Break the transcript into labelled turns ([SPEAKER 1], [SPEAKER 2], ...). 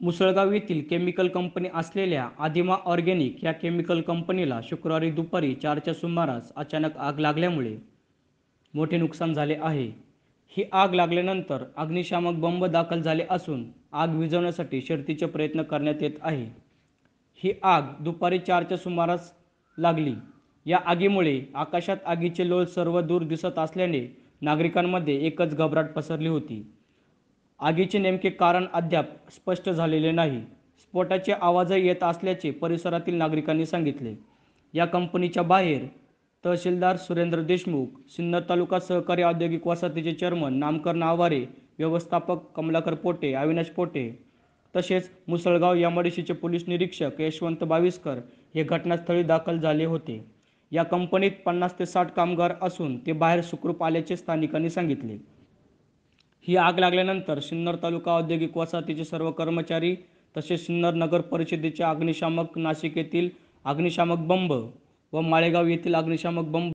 [SPEAKER 1] मुसळगाव येथील chemical company असलेल्या Adima organic या केमिकल कंपनीला शुक्रवारी दुपारी 4च्या सुमारास अचानक आग लागल्यामुळे मोठे नुकसान झाले आहे. ही आग लागल्यानंतर अग्निशामक बंब दाखल झाले असून आग विझवण्यासाठी शर्थीचे प्रयत्न करण्यात येत आहे. ही आग दुपारी 4च्या सुमारास लागली. या आगीमुळे आकाशात आगीचे लोळ सर्व दूर दिसत असल्याने नागरिकांमध्ये एकच घबराट पसरली होती. आगीचे नेमके कारण अद्याप स्पष्ट झालेले नाही. स्फोटाचे आवाजही येत असल्याचे परिसरातील नागरिकांनी सांगितले. या कंपनीच्या बाहेर तहसीलदार सुरेंद्र देशमुख, सिन्नर तालुका सहकारी औद्योगिक वसाहतीचे चेअरमन नामकरण आवारे, व्यवस्थापक कमलाकर पोटे, अविनाश पोटे तसेच मुसळगाव एमआयडीसीचे पोलीस निरीक्षक यशवंत बाविस्कर हे घटनास्थळी दाखल झाले होते. या कंपनीत 50 ते 60 कामगार असून ते बाहेर सुखरूप आल्याचे स्थानिकांनी सांगितले. ही आग लागल्यानंतर सिन्नर तालुका औद्योगिक वसाहतीचे सर्व कर्मचारी तसेच सिन्नर नगर परिषदेचे अग्निशामक, नाशिक येथील अग्निशामक बंब व माळेगाव येथील अग्निशामक बंब